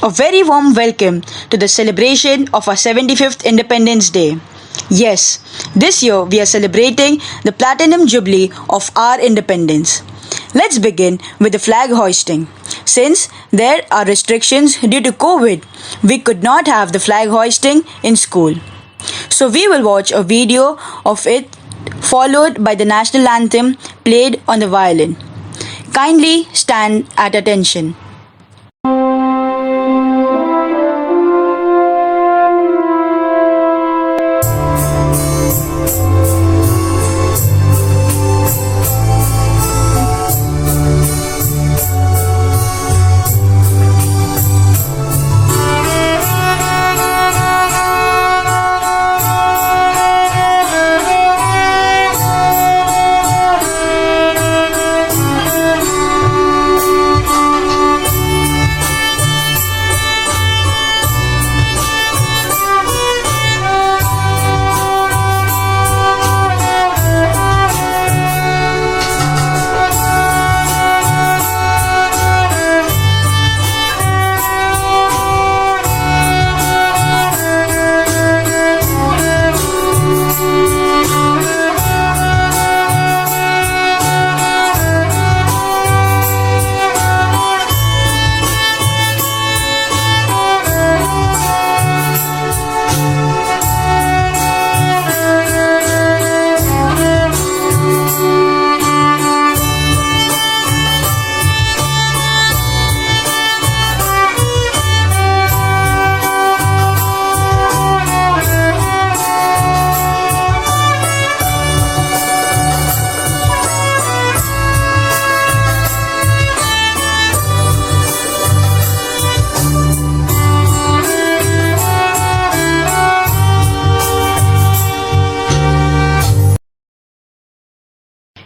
A very warm welcome to the celebration of our 75th Independence Day. Yes, this year we are celebrating the Platinum Jubilee of our independence. Let's begin with the flag hoisting. Since there are restrictions due to COVID, we could not have the flag hoisting in school. So we will watch a video of it followed by the national anthem played on the violin. Kindly stand at attention.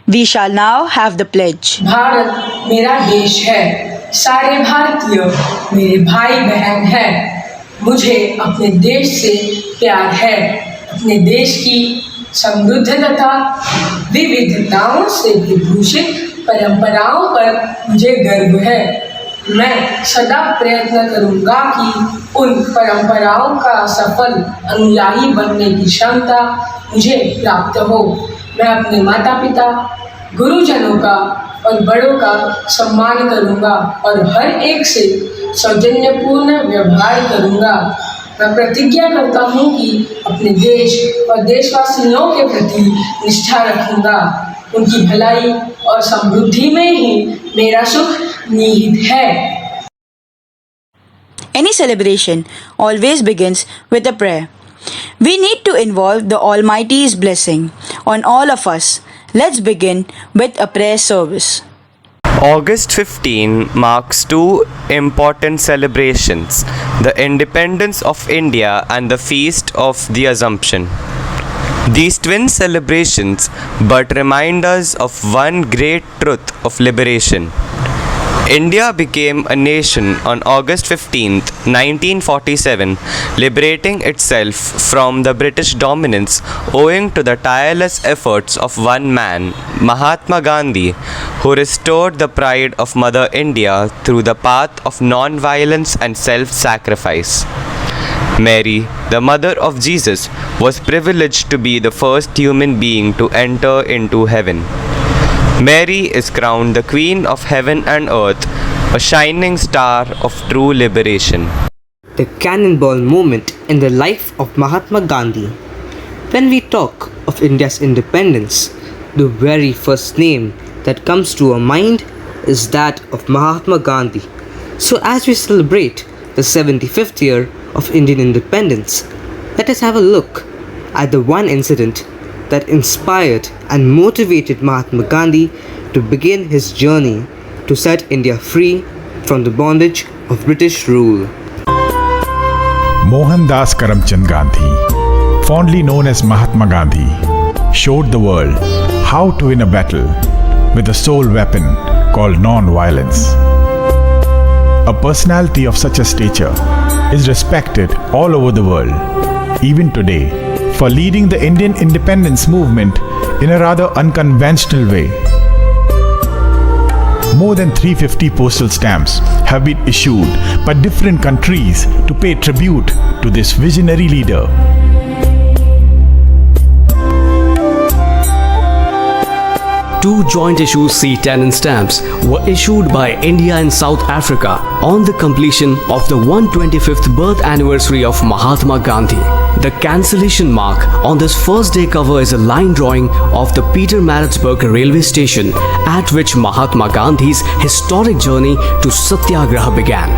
We shall now have the pledge. Bharat मेरा देश है, सारे भारतीय मेरे भाई बहन हैं। मुझे अपने देश से प्यार है। अपने देश की समृद्ध तथा विविधताओं से विभूषित परंपराओं पर मुझे गर्व है। मैं सदा प्रयत्न करूंगा कि उन परंपराओं का सफल अनुयायी बनने की क्षमता मुझे प्राप्त हो। मैं अपने माता पिता, गुरुजनों का और बड़ों का सम्मान करूंगा और हर एक से सौजन्यपूर्ण व्यवहार करूंगा। मैं प्रतिज्ञा करता हूं कि अपने देश और देशवासियों के प्रति निष्ठा रखूंगा। उनकी भलाई और समृद्धि में ही मेरा सुख निहित है। Any celebration always begins with a prayer. We need to involve the Almighty's blessing on all of us. Let's begin with a prayer service. August 15 marks two important celebrations, the independence of India and the Feast of the Assumption. These twin celebrations but remind us of one great truth of liberation. India became a nation on August 15, 1947, liberating itself from the British dominance owing to the tireless efforts of one man, Mahatma Gandhi, who restored the pride of Mother India through the path of non-violence and self-sacrifice. Mary, the mother of Jesus, was privileged to be the first human being to enter into heaven. Mary is crowned the Queen of Heaven and Earth, a shining star of true liberation. The cannonball moment in the life of Mahatma Gandhi. When we talk of India's independence, the very first name that comes to our mind is that of Mahatma Gandhi. So as we celebrate the 75th year of Indian independence, let us have a look at the one incident that inspired and motivated Mahatma Gandhi to begin his journey to set India free from the bondage of British rule. Mohandas Karamchand Gandhi, fondly known as Mahatma Gandhi, showed the world how to win a battle with a sole weapon called non-violence. A personality of such a stature is respected all over the world, even today, for leading the Indian independence movement in a rather unconventional way. more than 350 postal stamps have been issued by different countries to pay tribute to this visionary leader. Two joint issue C10 stamps were issued by India and South Africa on the completion of the 125th birth anniversary of Mahatma Gandhi. The cancellation mark on this first day cover is a line drawing of the Pietermaritzburg railway station at which Mahatma Gandhi's historic journey to Satyagraha began.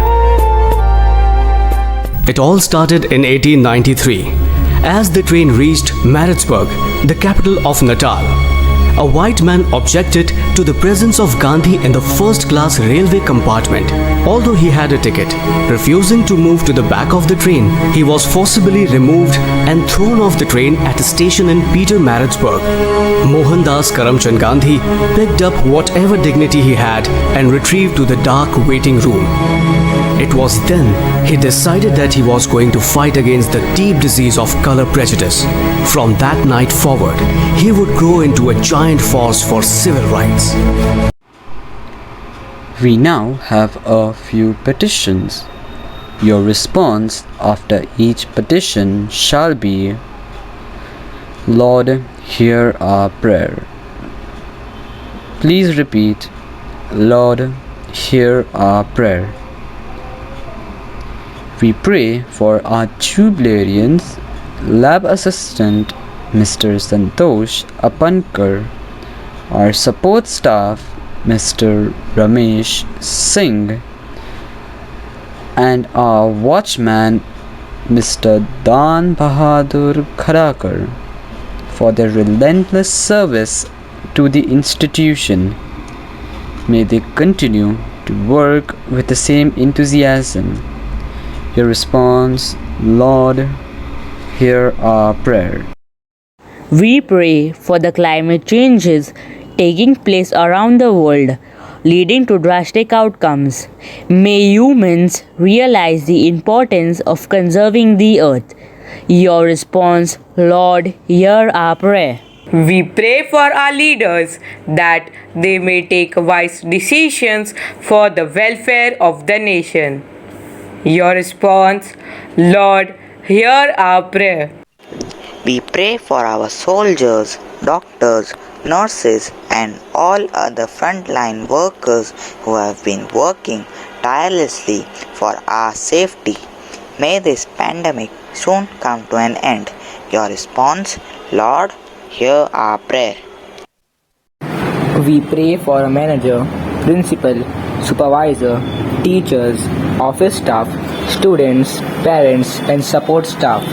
It all started in 1893 as the train reached Maritzburg, the capital of Natal. A white man objected to the presence of Gandhi in the first-class railway compartment. Although he had a ticket, refusing to move to the back of the train, he was forcibly removed and thrown off the train at a station in Pietermaritzburg. Mohandas Karamchand Gandhi picked up whatever dignity he had and retrieved to the dark waiting room. It was then he decided that he was going to fight against the deep disease of color prejudice. From that night forward, he would grow into a giant force for civil rights. We now have a few petitions. Your response after each petition shall be, Lord, hear our prayer. Please repeat, Lord, hear our prayer. We pray for our jubilarians, lab assistant Mr. Santosh Apankar, our support staff Mr. Ramesh Singh, and our watchman Mr. Dan Bahadur Kharakar for their relentless service to the institution. May they continue to work with the same enthusiasm. Your response, Lord, hear our prayer. We pray for the climate changes taking place around the world, leading to drastic outcomes. May humans realize the importance of conserving the earth. Your response, Lord, hear our prayer. We pray for our leaders that they may take wise decisions for the welfare of the nation. Your response, Lord, hear our prayer. We pray for our soldiers, doctors, nurses, and all other frontline workers who have been working tirelessly for our safety. May this pandemic soon come to an end. Your response, Lord, hear our prayer. We pray for a manager, principal, supervisor, teachers, office staff, students, parents, and support staff.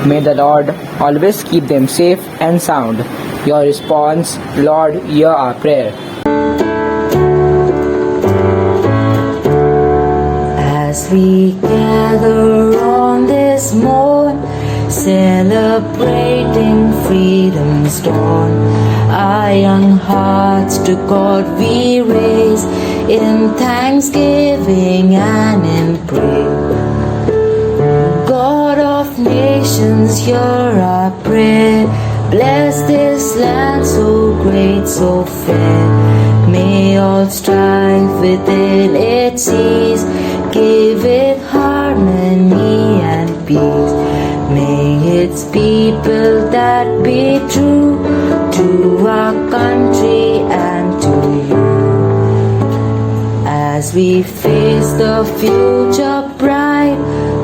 May the Lord always keep them safe and sound. Your response, Lord, hear our prayer. As we gather on this morn, celebrating freedom's dawn, our young hearts to God we raise in thanksgiving and in praise. God of nations, hear our prayer. Bless this land so great, so fair. May all strife within it cease. Give it harmony and peace. May its people that be true to our country and to you. As we face the future bright,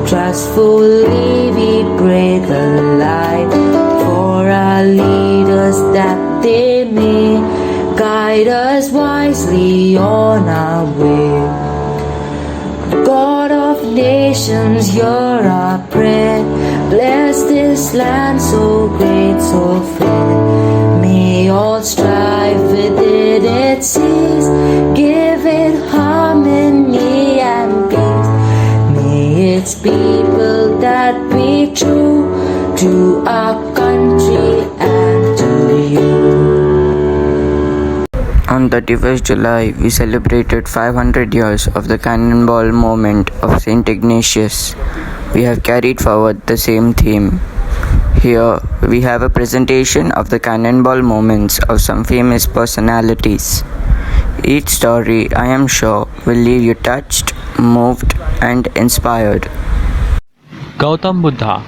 trustfully we pray the light for our leaders that they may guide us wisely on our way. God of nations, hear our prayer. Bless this land so great, so fair. May all strife within it cease. Give it harmony and peace. May its people that be true to our country and to you. On 31st July, we celebrated 500 years of the Cannonball Movement of St. Ignatius. We have carried forward the same theme. Here, we have a presentation of the Cannonball moments of some famous personalities. Each story, I am sure, will leave you touched, moved, and inspired. Gautam Buddha.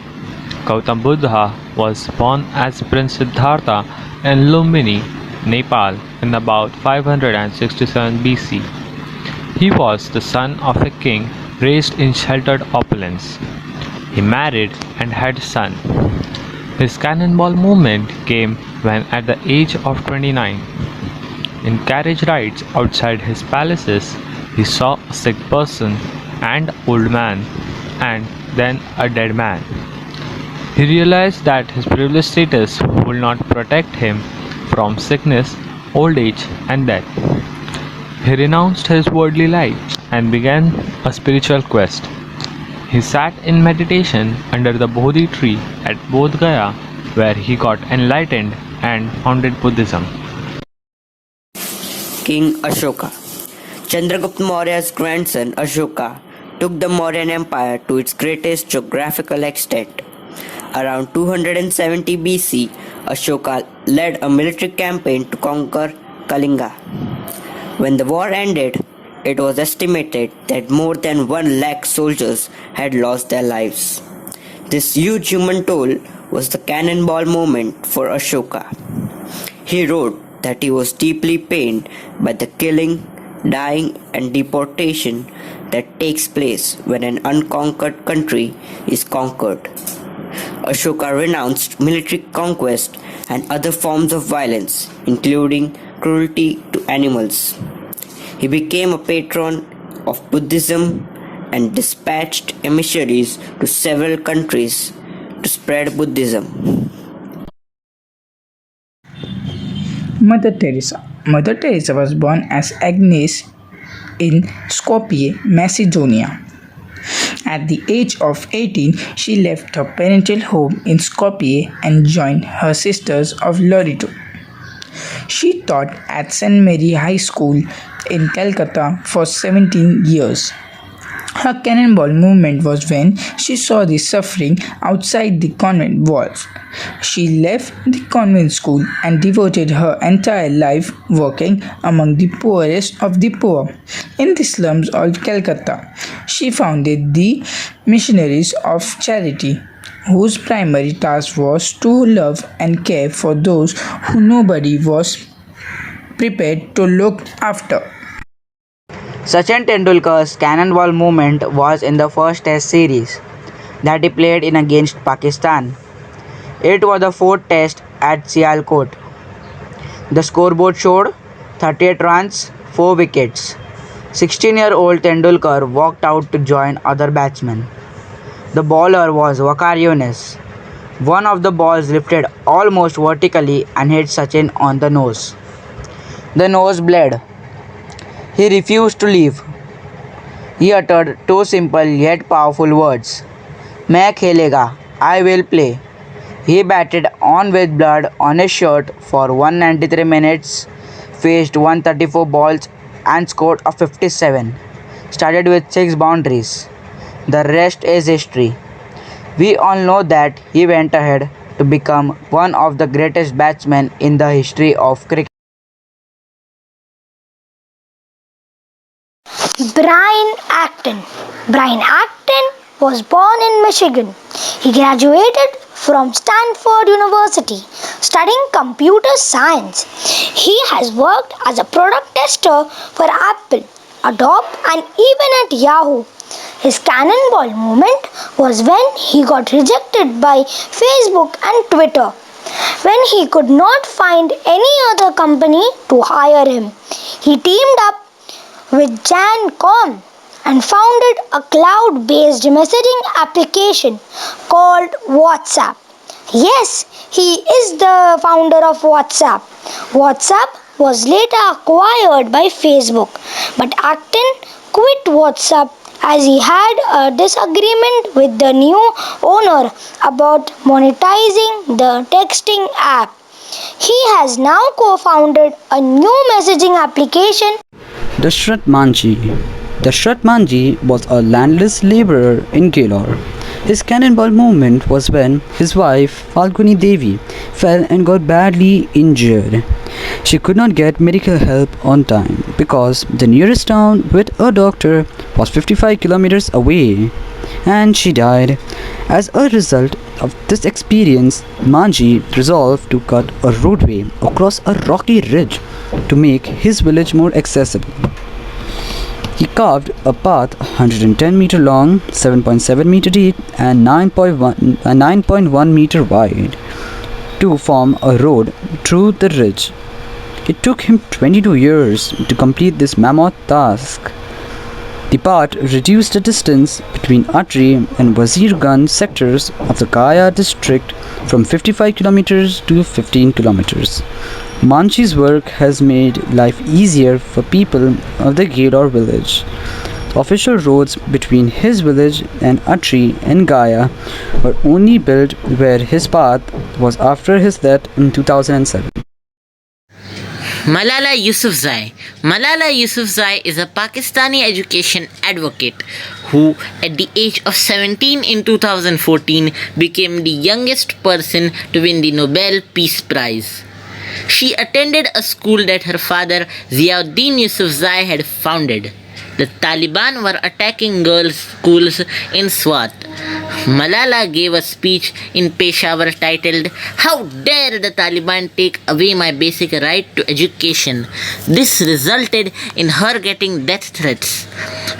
Gautam Buddha was born as Prince Siddhartha in Lumbini, Nepal in about 567 BC. He was the son of a king raised in sheltered opulence. He married and had a son. His cannonball movement came when at the age of 29. In carriage rides outside his palaces, he saw a sick person and old man, and then a dead man. He realized that his privileged status would not protect him from sickness, old age, and death. He renounced his worldly life and began a spiritual quest. He sat in meditation under the Bodhi tree at Bodh Gaya, where he got enlightened and founded Buddhism. King Ashoka. Chandragupta Maurya's grandson Ashoka took the Mauryan Empire to its greatest geographical extent. Around 270 BC, Ashoka led a military campaign to conquer Kalinga. When the war ended, it was estimated that more than 1 lakh soldiers had lost their lives. This huge human toll was the cannonball moment for Ashoka. He wrote that he was deeply pained by the killing, dying, and deportation that takes place when an unconquered country is conquered. Ashoka renounced military conquest and other forms of violence, including cruelty to animals. He became a patron of Buddhism and dispatched emissaries to several countries to spread Buddhism. Mother Teresa. Mother Teresa was born as Agnes in Skopje, Macedonia. At the age of 18, she left her parental home in Skopje and joined her sisters of Loreto. She taught at St. Mary High School in Calcutta for 17 years. Her cannonball movement was when she saw the suffering outside the convent walls. She left the convent school and devoted her entire life working among the poorest of the poor in the slums of Calcutta. She founded the Missionaries of Charity, whose primary task was to love and care for those who nobody was prepared to look after. Sachin Tendulkar's cannonball movement was in the first Test series that he played in against Pakistan. It was the fourth Test at Sialkot. The scoreboard showed 38 runs, 4 wickets. 16-year-old Tendulkar walked out to join other batsmen. The bowler was Waqar Younis. One of the balls lifted almost vertically and hit Sachin on the nose. The nose bled. He refused to leave. He uttered 2 simple yet powerful words. "Main khelega, I will play." He batted on with blood on his shirt for 193 minutes, faced 134 balls and scored a 57. Started with 6 boundaries. The rest is history. We all know that he went ahead to become one of the greatest batsmen in the history of cricket. Brian Acton. Brian Acton was born in Michigan. He graduated from Stanford University studying computer science. He has worked as a product tester for Apple, Adobe, and even at Yahoo. His cannonball moment was when he got rejected by Facebook and Twitter. When he could not find any other company to hire him, he teamed up with Jan Koum and founded a cloud-based messaging application called WhatsApp. Yes, he is the founder of WhatsApp. WhatsApp was later acquired by Facebook, but Acton quit WhatsApp as he had a disagreement with the new owner about monetizing the texting app. He has now co-founded a new messaging application. Dashrath Manji. Dashrath Manji was a landless laborer in Gaylor. His cannonball movement was when his wife Falguni Devi fell and got badly injured. She could not get medical help on time because the nearest town with a doctor was 55 kilometers away, and she died. As a result of this experience, Manji resolved to cut a roadway across a rocky ridge to make his village more accessible. He carved a path 110 meter long, 7.7 meter deep, and 9.1 meter wide to form a road through the ridge. It took him 22 years to complete this mammoth task. The path reduced the distance between Atri and Wazirganj sectors of the Gaya district from 55 kilometers to 15 kilometers. Manchi's work has made life easier for people of the Gaylor village. The official roads between his village and Atri and Gaya were only built where his path was after his death in 2007. Malala Yousafzai. Malala Yousafzai is a Pakistani education advocate who, at the age of 17 in 2014, became the youngest person to win the Nobel Peace Prize. She attended a school that her father Ziauddin Yousafzai had founded. The Taliban were attacking girls' schools in Swat. Malala gave a speech in Peshawar titled, "How dare the Taliban take away my basic right to education?" This resulted in her getting death threats.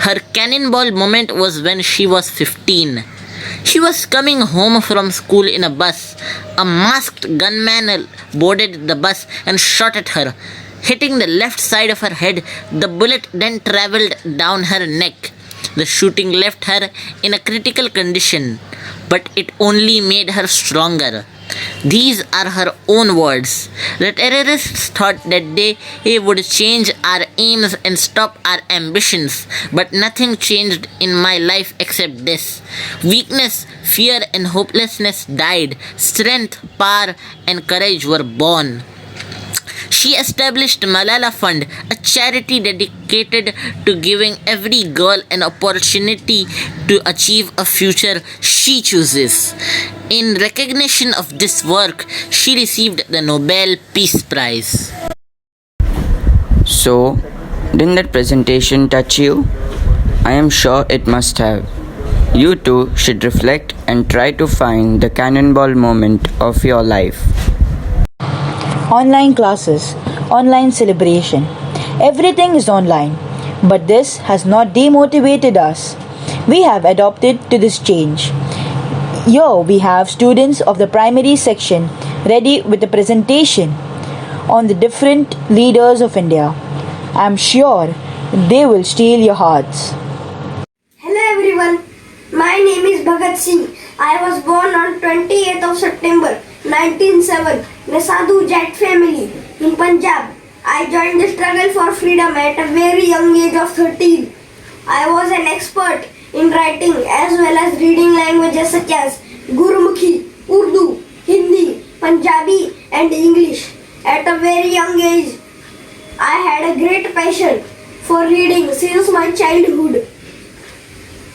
Her cannonball moment was when she was 15. She was coming home from school in a bus. A masked gunman boarded the bus and shot at her. Hitting the left side of her head, the bullet then traveled down her neck. The shooting left her in a critical condition, but it only made her stronger. These are her own words. The terrorists thought that they would change our aims and stop our ambitions, but nothing changed in my life except this. Weakness, fear, and hopelessness died. Strength, power, and courage were born. She established Malala Fund, a charity dedicated to giving every girl an opportunity to achieve a future she chooses. In recognition of this work, she received the Nobel Peace Prize. So, didn't that presentation touch you? I am sure it must have. You too should reflect and try to find the cannonball moment of your life. Online classes, online celebration. Everything is online, but this has not demotivated us. We have adopted to this change. Here we have students of the primary section ready with a presentation on the different leaders of India. I am sure they will steal your hearts. Hello everyone, my name is Bhagat Singh. I was born on 28th of September 1907 in a Sadhu Jat family in Punjab. I joined the struggle for freedom at a very young age of 13. I was an expert in writing as well as reading languages such as Gurmukhi, Urdu, Hindi, Punjabi and English. At a very young age, I had a great passion for reading since my childhood.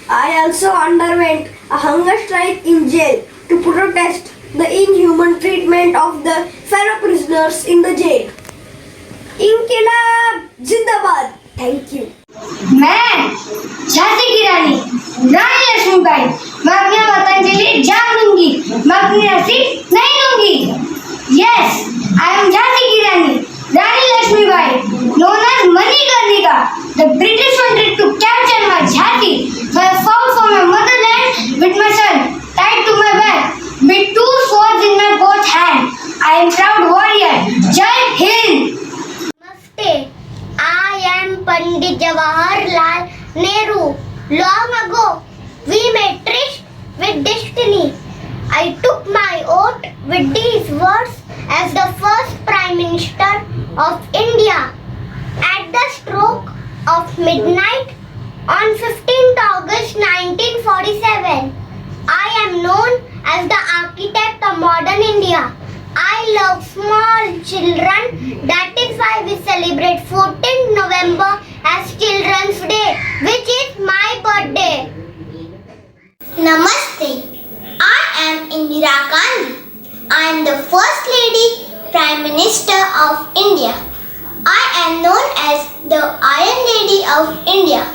I also underwent a hunger strike in jail to protest the inhuman treatment of the fellow prisoners in the jail. Inkilab Zindabad. Thank you. मैं झांसी की रानी लक्ष्मीबाई, मैं अपने वतन के लिए जान दूंगी, मैं अपनी नसीब नहीं दूंगी। Yes, I am झांसी की रानी Lakshmibai, known as Manikarnika. The British wanted to capture my Jhansi, so I fought for my motherland with my son tied to my back with two swords in my both hands. I am proud warrior. Jai Hind. Namaste. I am Pandit Jawaharlal Nehru. Long ago, we made tryst with destiny. I took my oath with these words as the first Prime Minister of India. At the stroke of midnight on 15th August 1947, I am known as the architect of modern India. I love small children. That is why we celebrate 14th November as Children's Day, which is my birthday. Namaste. I am Indira Gandhi. I am the First Lady, Prime Minister of India. am known as the Iron Lady of India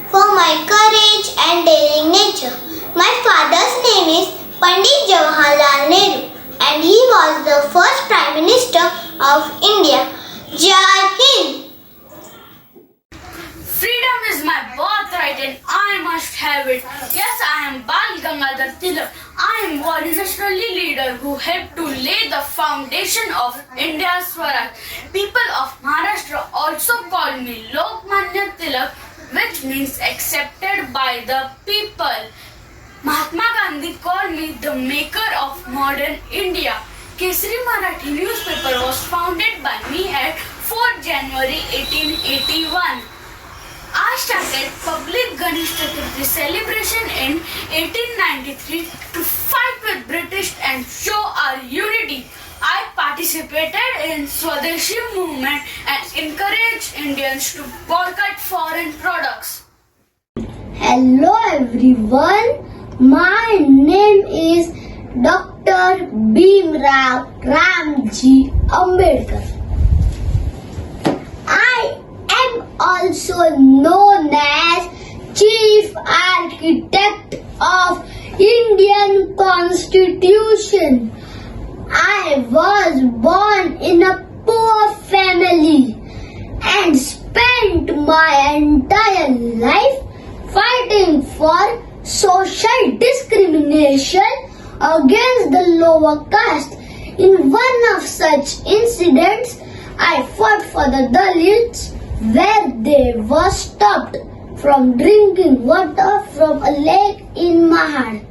for my courage and daring nature. My father's name is Pandit Jawaharlal Nehru and he was the first Prime Minister of India. Jai Hind! Freedom is my birthright and I must have it. Yes, I am Bal Gangadhar Tilak. I am one nationally leader who helped to lay the foundation of India's Swaraj. People of Maharashtra also call me Lokmanya Tilak, which means accepted by the people. Mahatma Gandhi called me the maker of modern India. Kesari Marathi newspaper was founded by me at 4 January 1881. I started public Ganesh Chaturthi celebration in 1893 to fight with British and show our unity. I participated in Swadeshi movement and encouraged Indians to boycott foreign products. Hello everyone, my name is Dr. Bhimrao Ramji Ambedkar. I am also known as Chief Architect of Indian Constitution. I was born in a poor family and spent my entire life fighting for social discrimination against the lower caste. In one of such incidents, I fought for the Dalits where they were stopped from drinking water from a lake in Mahad.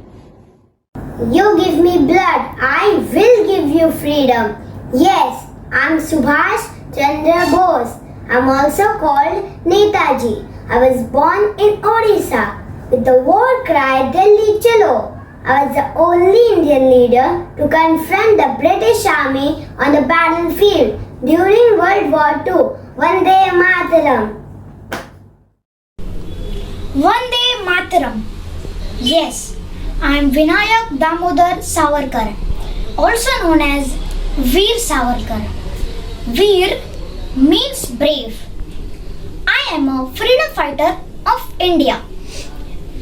You give me blood, I will give you freedom. Yes, I'm Subhash Chandra Bose. I'm also called Netaji. I was born in Odisha with the war cry Delhi Chalo. I was the only Indian leader to confront the British Army on the battlefield during World War II. Vande Mataram. Vande Mataram. Yes, I am Vinayak Damodar Savarkar, also known as Veer Savarkar. Veer means brave. I am a freedom fighter of India.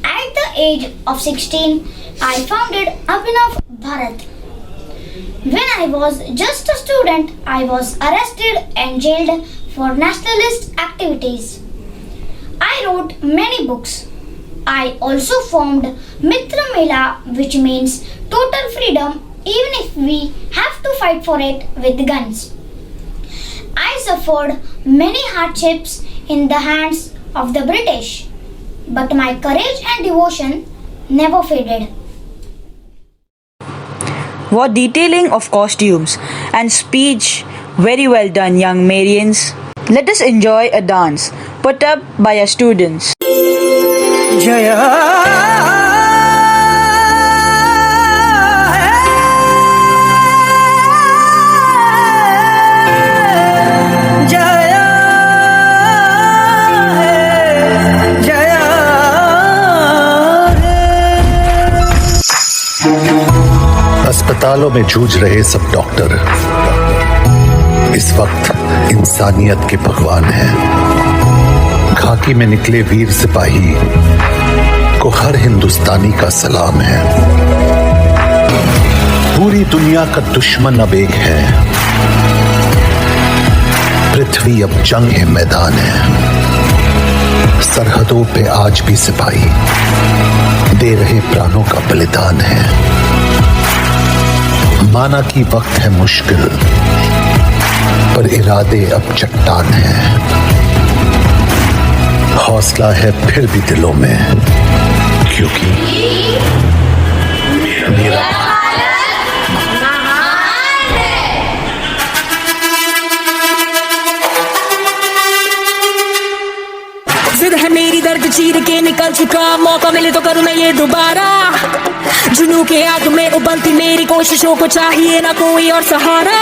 At the age of 16, I founded Abhinav Bharat. When I was just a student, I was arrested and jailed for nationalist activities. I wrote many books. I also formed Mitra Mela, which means total freedom even if we have to fight for it with guns. I suffered many hardships in the hands of the British, but my courage and devotion never faded. What detailing of costumes and speech. Very well done, young Marians. Let us enjoy a dance put up by our students. अस्पतालों में जूझ रहे सब doctor इस वक्त इंसानियत के भगवान हैं। खाकी में निकले वीर सिपाही को हर हिंदुस्तानी का सलाम है। पूरी दुनिया का दुश्मन अब एक है। पृथ्वी अब जंग के मैदान है। सरहदों पे आज भी सिपाही दे रहे प्राणों का बलिदान है। माना कि वक्त है मुश्किल, पर इरादे अब चट्टान है। हौसला है फिर भी दिलों में, क्योंकि मेरा जिद है मेरी दर्द चीर के निकल चुका, मौका मिले तो करूँ मैं ये दोबारा। जुनू के आग में उबलती मेरी कोशिशों को चाहिए ना कोई और सहारा।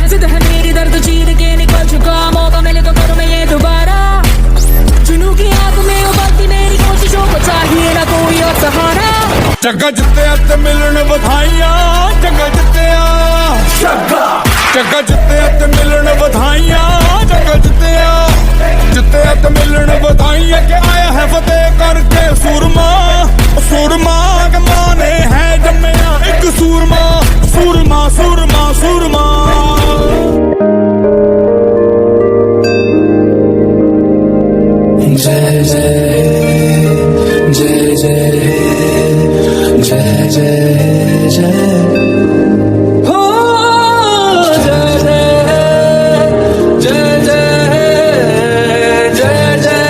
जिद है मेरी दर्द चीर के निकल चुका, मौका मिले तो करूँ मैं ये दोबारा। जुनू की आग में उबलती मेरी कोशिशों जग्गा जित्तिया ते मिलन बधाइयां जग्गा जित्तिया जग्गा जित्तिया ते मिलन बधाइयां जग्गा जित्तिया ते मिलन बधाइयां के आया है फतेह करके सूरमा सूरमा के मां ने है जम्मिया एक सूरमा सूरमा सूरमा सूरमा जय जय जय जय जय जय जय हो जय जय जय जय जय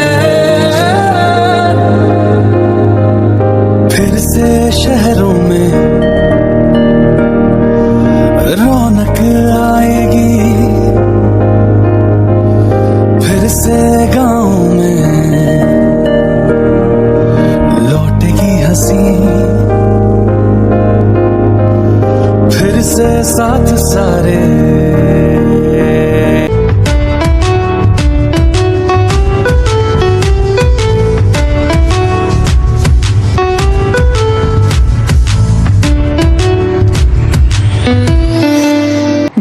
फिर से शहरों में रौनक आएगी फिर से गाँव में लौटेगी हंसी फिर से साथ सारे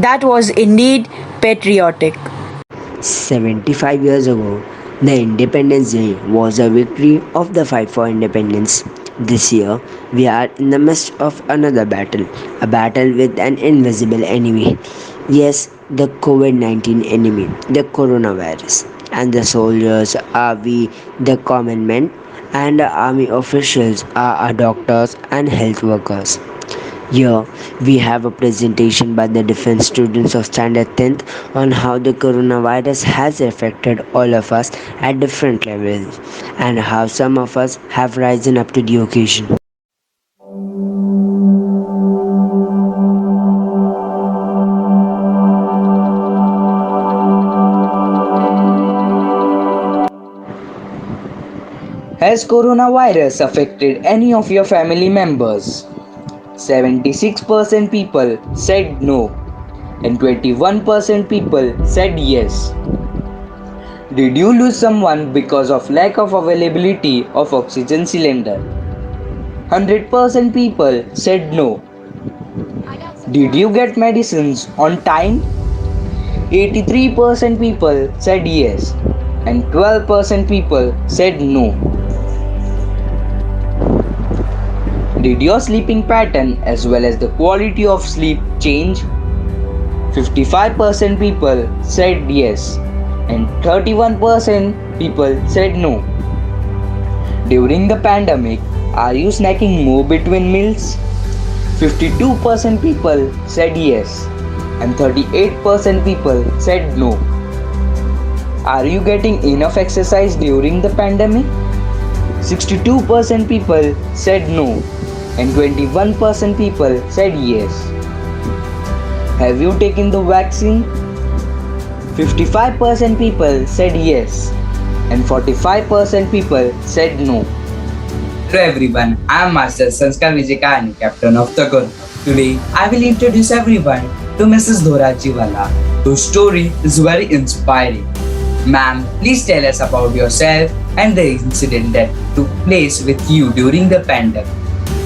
That was indeed patriotic. 75 years ago, the Independence Day was a victory of the fight for independence. This year, we are in the midst of another battle, a battle with an invisible enemy. Yes, the COVID-19 enemy, the coronavirus. And the soldiers are we, the common men, and the army officials are our doctors and health workers. Here we have a presentation by the defense students of standard 10th on how the coronavirus has affected all of us at different levels and how some of us have risen up to the occasion. Has coronavirus affected any of your family members? 76% people said no and 21% people said yes. Did you lose someone because of lack of availability of oxygen cylinder? 100% people said no. Did you get medicines on time? 83% people said yes and 12% people said no. Did your sleeping pattern as well as the quality of sleep change? 55% people said yes and 31% people said no. During the pandemic, are you snacking more between meals? 52% people said yes and 38% people said no. Are you getting enough exercise during the pandemic? 62% people said no and 21% people said yes. Have you taken the vaccine? 55% people said yes and 45% people said no. Hello everyone, I am Master Sanskar Vijayakani, Captain of the Gun. Today, I will introduce everyone to Mrs. Dorajiwala, whose story is very inspiring. Ma'am, please tell us about yourself and the incident that took place with you during the pandemic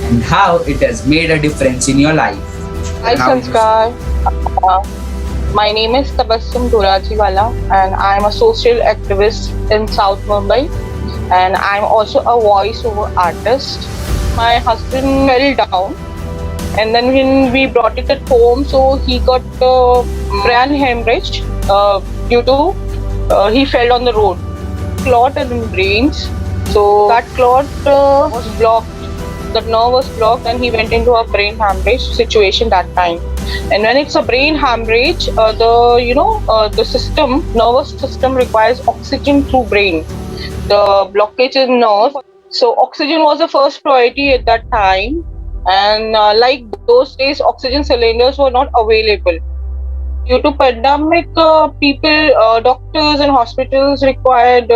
and how it has made a difference in your life. Hi Sanskar, my name is Tabassum Dorajiwala and I am a social activist in South Mumbai and I am also a voiceover artist. My husband fell down and then when we brought it at home, so he got brain hemorrhage due to he fell on the road. Clot in his brains, so that clot was blocked. The nerve was blocked and he went into a brain hemorrhage situation that time. And when it's a brain hemorrhage, the system, nervous system requires oxygen through brain. The blockage in nerve. So oxygen was the first priority at that time. And like those days, oxygen cylinders were not available. Due to pandemic, doctors and hospitals required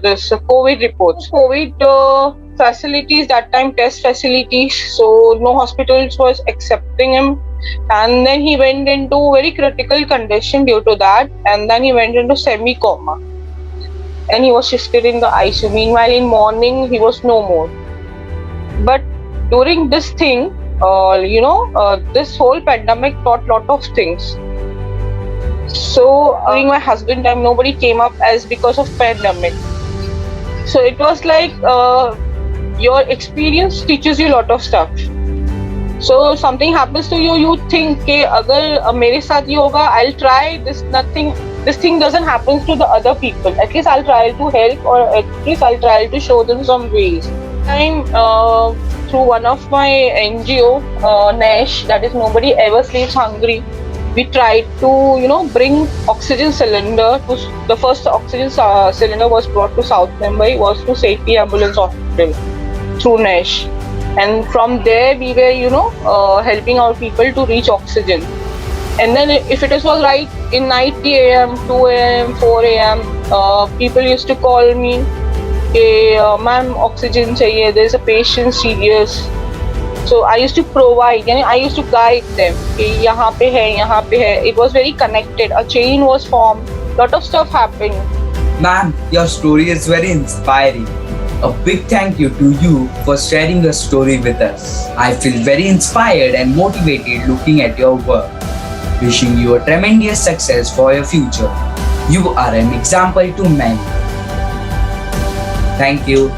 this COVID reports. COVID facilities that time, test facilities, so no hospitals was accepting him, and then he went into very critical condition due to that, and then he went into semi-coma and he was shifted in the ICU. Meanwhile in morning he was no more, but during this thing, this whole pandemic taught lot of things. So during my husband time, nobody came up as because of pandemic. So it was like your experience teaches you a lot of stuff. So something happens to you, you think कि अगर मेरे साथ ये होगा, I'll try this. This thing doesn't happen to the other people. At least I'll try to help, or at least I'll try to show them some ways. I'm through one of my NGO, NESH, that is Nobody Ever Sleeps Hungry. We tried to, bring oxygen cylinder. The first oxygen cylinder was brought to South Mumbai, was to Safety Ambulance Hospital through NESH. And from there we were, helping our people to reach oxygen. And then if it was right in 90 AM, 2 AM, 4 AM, people used to call me, ma'am, oxygen chahiye, there's a patient serious. So I used to provide, I used to guide them, yahan pe hai. It was very connected, a chain was formed, lot of stuff happened. Ma'am, your story is very inspiring. A big thank you to you for sharing your story with us. I feel very inspired and motivated looking at your work. Wishing you a tremendous success for your future. You are an example to many. Thank you.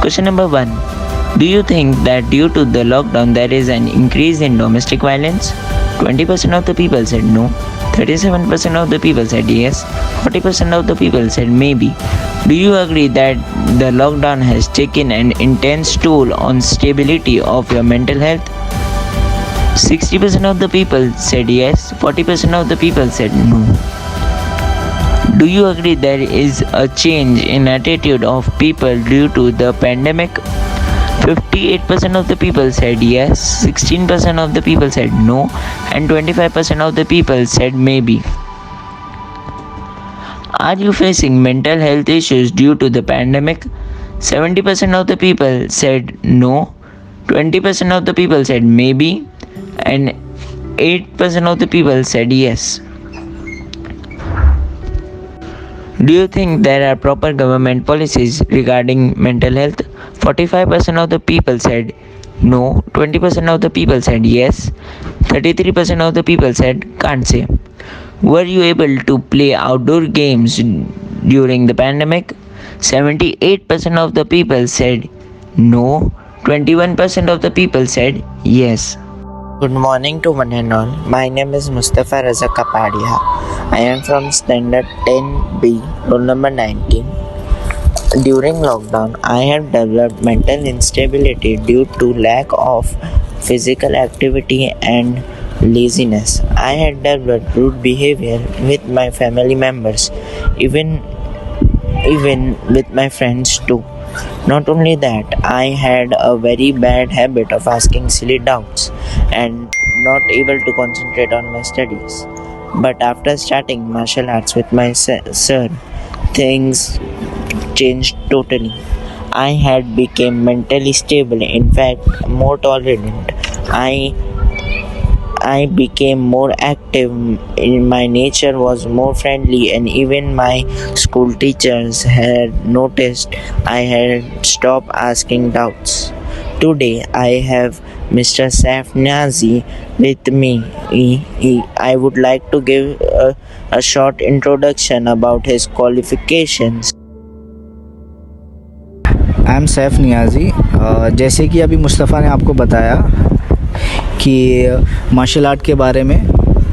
Question number 1. Do you think that due to the lockdown there is an increase in domestic violence? 20% of the people said no. 37% of the people said yes. 40% of the people said maybe. Do you agree that the lockdown has taken an intense toll on stability of your mental health? 60% of the people said yes. 40% of the people said no. Do you agree there is a change in attitude of people due to the pandemic? 58% of the people said yes, 16% of the people said no, and 25% of the people said maybe. Are you facing mental health issues due to the pandemic? 70% of the people said no, 20% of the people said maybe, and 8% of the people said yes. Do you think there are proper government policies regarding mental health? 45% of the people said no, 20% of the people said yes, 33% of the people said can't say. Were you able to play outdoor games during the pandemic? 78% of the people said no, 21% of the people said yes. Good morning to one and all. My name is Mustafa Raza Kapadia. I am from Standard 10B, roll number 19. During lockdown, I have developed mental instability due to lack of physical activity and laziness. I had developed rude behavior with my family members, even with my friends too. Not only that, I had a very bad habit of asking silly doubts and not able to concentrate on my studies. But after starting martial arts with my sir, things changed totally. I had become mentally stable, in fact more tolerant. I became more active, in my nature was more friendly, and even my school teachers had noticed I had stopped asking doubts. Today I have Mr. Saif Niazi with me. I would like to give a short introduction about his qualifications. I am Saif Niazi. जैसे कि अभी मुस्तफ़ा ने आपको बताया कि martial art के बारे में,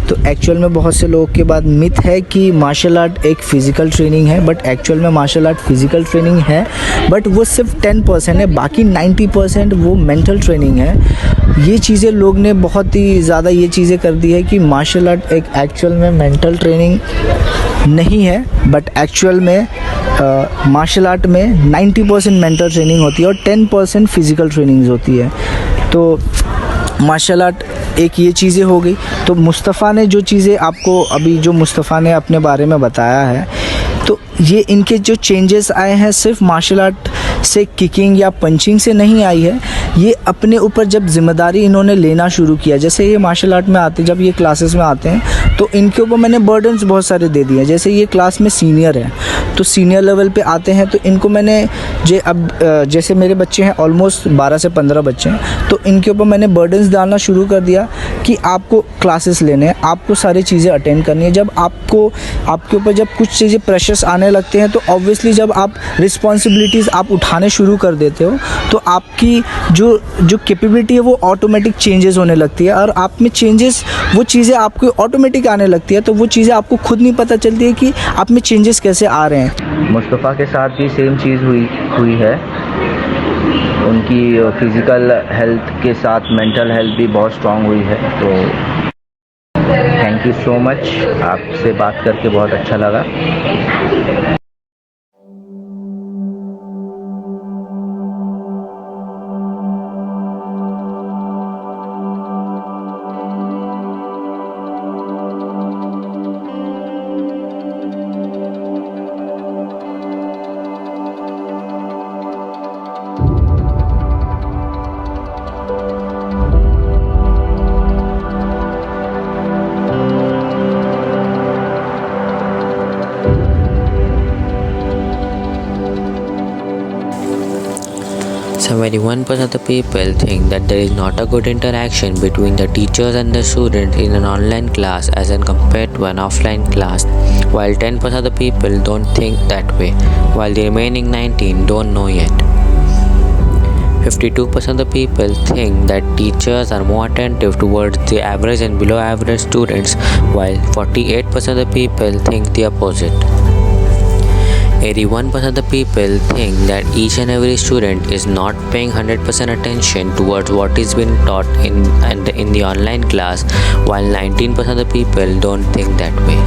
तो एक्चुअल में बहुत से लोगों के बाद मिथ है कि मार्शल आर्ट एक फ़िज़िकल ट्रेनिंग है, बट एक्चुअल में मार्शल आर्ट फ़िज़िकल ट्रेनिंग है, बट वो सिर्फ 10% है, बाकी 90% वो मेंटल ट्रेनिंग है। ये चीज़ें लोग ने बहुत ही ज़्यादा ये चीज़ें कर दी है कि मार्शल आर्ट एक एक्चुअल में मेंटल ट्रेनिंग नहीं है, बट एक्चुअल में मार्शल आर्ट में 90% मेंटल ट्रेनिंग होती है और 10% फ़िज़िकल ट्रेनिंग्स होती है। तो मार्शल आर्ट एक ये चीज़ें हो गई। तो मुस्तफ़ा ने जो चीज़ें आपको अभी जो मुस्तफ़ा ने अपने बारे में बताया है, तो ये इनके जो चेंजेस आए हैं सिर्फ मार्शल आर्ट से किकिंग या पंचिंग से नहीं आई है। ये अपने ऊपर जब जिम्मेदारी इन्होंने लेना शुरू किया, जैसे ये मार्शल आर्ट में आते, जब ये क्लासेस में आते हैं तो इनके ऊपर मैंने बर्डन्स बहुत सारे दे दिए हैं। जैसे ये क्लास में सीनियर है तो सीनियर लेवल पे आते हैं। तो इनको मैंने जैसे मेरे बच्चे हैं ऑलमोस्ट 12 से 15 बच्चे हैं, तो इनके ऊपर मैंने बर्डन्स डालना शुरू कर दिया कि आपको क्लासेस लेने हैं, आपको सारी चीज़ें अटेंड करनी है। जब आपके ऊपर जब कुछ चीज़ें प्रेशर्स आने लगते हैं, तो ऑब्वियसली जब आप रिस्पॉन्सिबिलिटीज़ आप उठाने शुरू कर देते हो, तो आपकी जो कैपेबिलिटी है वो ऑटोमेटिक चेंजेस होने लगती है, और आप में चेंजेस, वो चीज़ें आपको ऑटोमेटिक आने लगती है। तो वो चीज़ें आपको खुद नहीं पता चलती है कि आप में चेंजेस कैसे आ रहे हैं। मुस्तफ़ा के साथ भी सेम चीज़ हुई है। उनकी फिज़िकल हेल्थ के साथ मेंटल हेल्थ भी बहुत स्ट्रांग हुई है। तो थैंक यू सो मच, आपसे बात करके बहुत अच्छा लगा। Seventy-one percent of the people think that there is not a good interaction between the teachers and the students in an online class as in compared to an offline class, while 10% of the people don't think that way, while the remaining 19 don't know yet. 52% of the people think that teachers are more attentive towards the average and below average students, while 48% of the people think the opposite. 81% of the people think that each and every student is not paying 100% attention towards what is being taught in the online class, while 19% of the people don't think that way.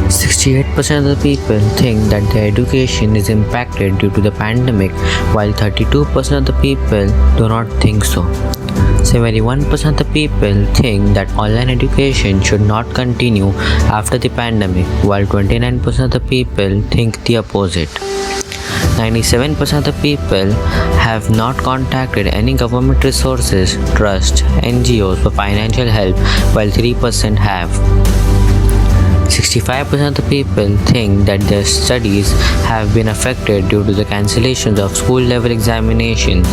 68% of the people think that their education is impacted due to the pandemic, while 32% of the people do not think so. 71% of the people think that online education should not continue after the pandemic, while 29% of the people think the opposite. 97% of the people have not contacted any government resources, trusts, NGOs for financial help, while 3% have. 65% of the people think that their studies have been affected due to the cancellations of school level examinations,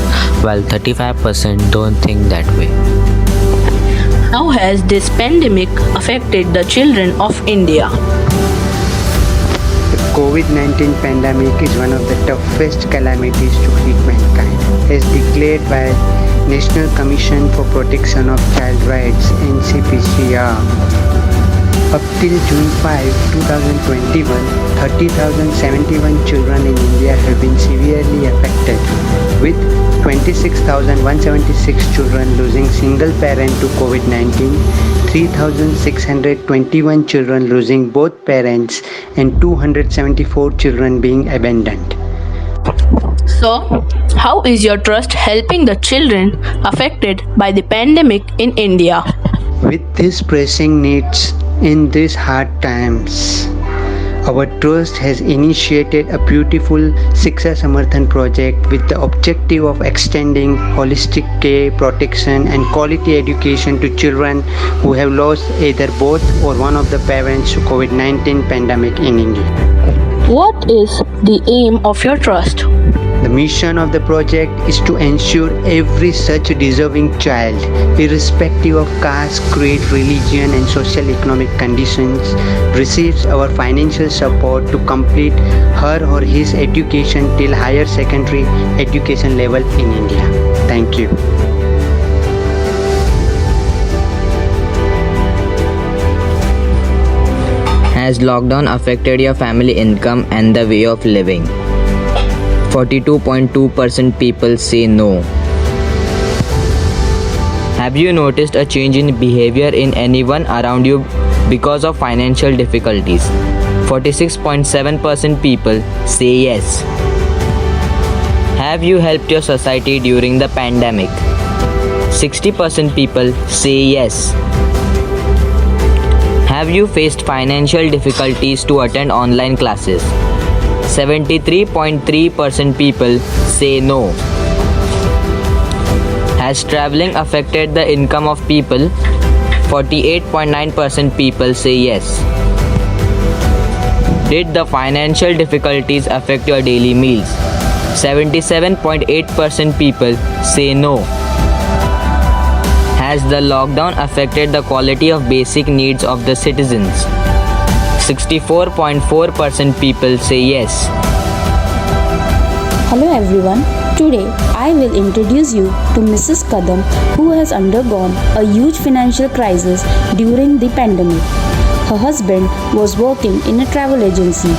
while 35% don't think that way. How has this pandemic affected the children of India? The COVID-19 pandemic is one of the toughest calamities to hit mankind, as declared by National Commission for Protection of Child Rights (NCPCR). Up till June 5, 2021, 30,071 children in India have been severely affected, with 26,176 children losing single parent to COVID-19, 3,621 children losing both parents, and 274 children being abandoned. So, how is your trust helping the children affected by the pandemic in India? With these pressing needs in these hard times, our trust has initiated a beautiful Shiksha Samarthan project with the objective of extending holistic care, protection and quality education to children who have lost either both or one of the parents to COVID-19 pandemic in India. What is the aim of your trust? The mission of the project is to ensure every such deserving child, irrespective of caste, creed, religion and socio-economic conditions, receives our financial support to complete her or his education till higher secondary education level in India. Thank you. Has lockdown affected your family income and the way of living? 42.2% people say no. Have you noticed a change in behavior in anyone around you because of financial difficulties? 46.7% people say yes. Have you helped your society during the pandemic? 60% people say yes. Have you faced financial difficulties to attend online classes? 73.3% people say no. Has traveling affected the income of people? 48.9% people say yes. Did the financial difficulties affect your daily meals? 77.8% people say no. Has the lockdown affected the quality of basic needs of the citizens? 64.4% people say yes. Hello everyone. Today I will introduce you to Mrs. Kadam, who has undergone a huge financial crisis during the pandemic. Her husband was working in a travel agency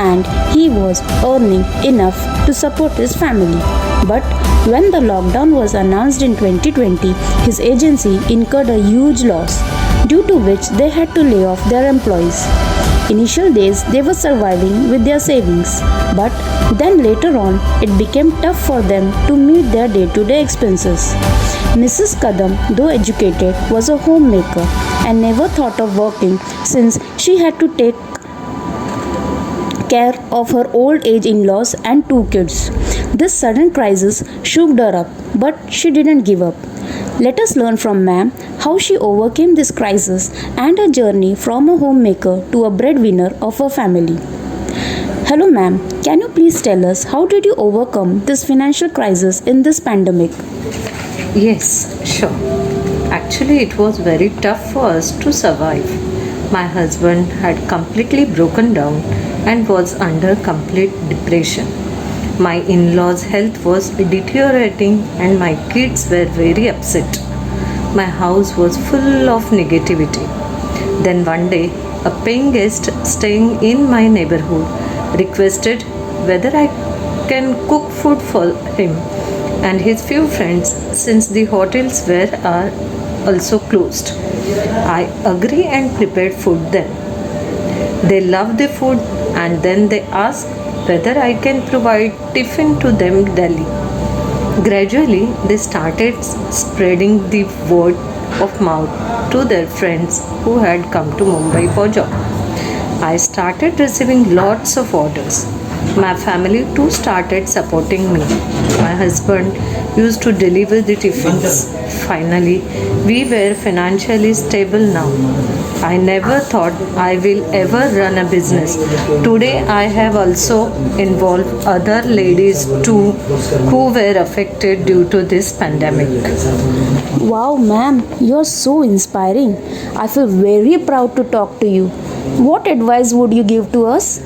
and he was earning enough to support his family. But when the lockdown was announced in 2020, his agency incurred a huge loss, due to which they had to lay off their employees. Initial days they were surviving with their savings, but then later on it became tough for them to meet their day-to-day expenses. Mrs. Kadam, though educated, was a homemaker and never thought of working since she had to take care of her old age in-laws and 2 kids. This sudden crisis shook her up, but she didn't give up. Let us learn from ma'am how she overcame this crisis and her journey from a homemaker to a breadwinner of her family. Hello ma'am, can you please tell us how did you overcome this financial crisis in this pandemic? Yes, sure. Actually, it was very tough for us to survive. My husband had completely broken down and was under complete depression. My in-laws' health was deteriorating and my kids were very upset. My house was full of negativity. Then one day, a paying guest staying in my neighborhood requested whether I can cook food for him and his few friends since the hotels are also closed. I agree and prepared food then. They loved the food and then they asked whether I can provide tiffin to them daily. Gradually, they started spreading the word of mouth to their friends who had come to Mumbai for job. I started receiving lots of orders. My family too started supporting me. My husband used to deliver the tiffins. Finally, we were financially stable now. I never thought I will ever run a business. Today I have also involved other ladies too who were affected due to this pandemic. Wow ma'am, you are so inspiring. I feel very proud to talk to you. What advice would you give to us?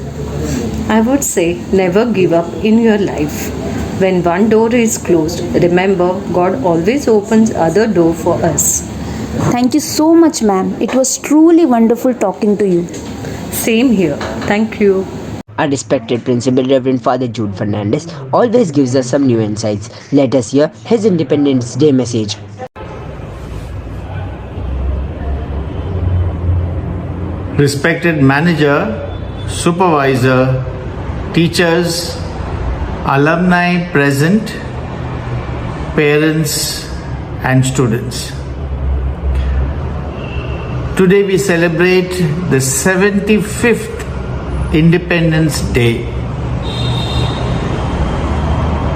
I would say never give up in your life. When one door is closed, remember God always opens other door for us. Thank you so much ma'am. It was truly wonderful talking to you. Same here. Thank you. Our respected Principal Reverend Father Jude Fernandez always gives us some new insights. Let us hear his Independence Day message. Respected manager, supervisor, teachers, alumni present, parents and students. Today we celebrate the 75th Independence Day.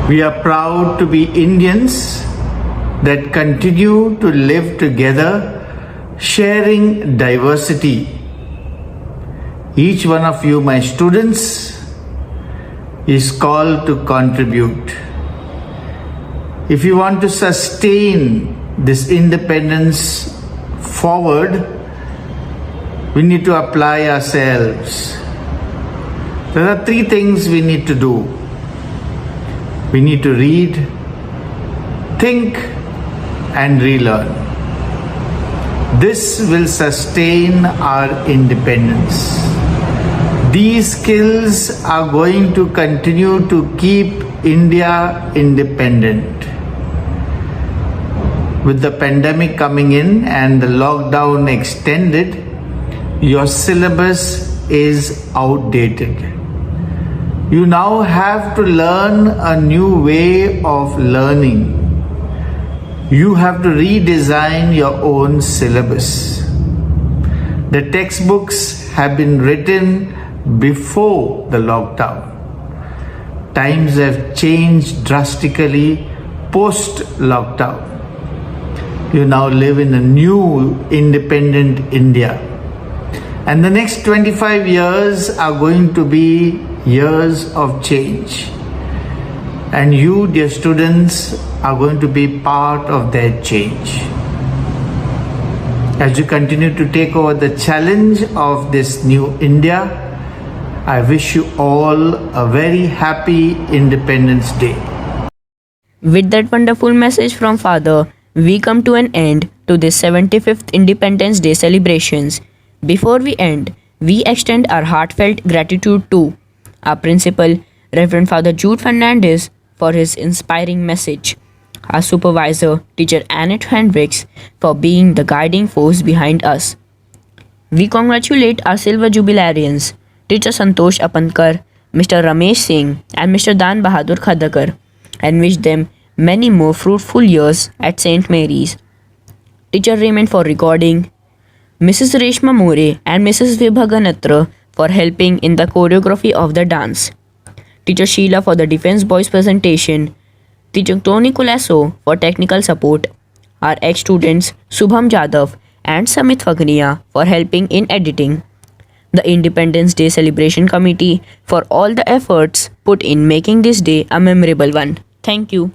We are proud to be Indians that continue to live together, sharing diversity. Each one of you, my students, is called to contribute. If you want to sustain this independence forward, we need to apply ourselves. There are 3 things we need to do. We need to read, think, and relearn. This will sustain our independence. These skills are going to continue to keep India independent. With the pandemic coming in and the lockdown extended, your syllabus is outdated. You now have to learn a new way of learning. You have to redesign your own syllabus. The textbooks have been written before the lockdown. Times have changed drastically post-lockdown. You now live in a new independent India. And the next 25 years are going to be years of change. And you, dear students, are going to be part of that change. As you continue to take over the challenge of this new India, I wish you all a very happy Independence Day. With that wonderful message from Father, we come to an end to this 75th Independence Day celebrations. Before we end, we extend our heartfelt gratitude to our principal, Reverend Father Jude Fernandez, for his inspiring message, our supervisor, Teacher Annette Hendricks, for being the guiding force behind us. We congratulate our silver jubilarians, Teacher Santosh Apankar, Mr. Ramesh Singh, and Mr. Dan Bahadur Khadakar, and wish them many more fruitful years at St. Mary's. Teacher Raymond for recording, Mrs. Reshma More and Mrs. Vibha Ganatra for helping in the choreography of the dance. Teacher Sheila for the Defense Boys presentation. Teacher Tony Colasso for technical support. Our ex-students Subham Jadhav and Samit Fagniya for helping in editing. The Independence Day Celebration Committee for all the efforts put in making this day a memorable one. Thank you.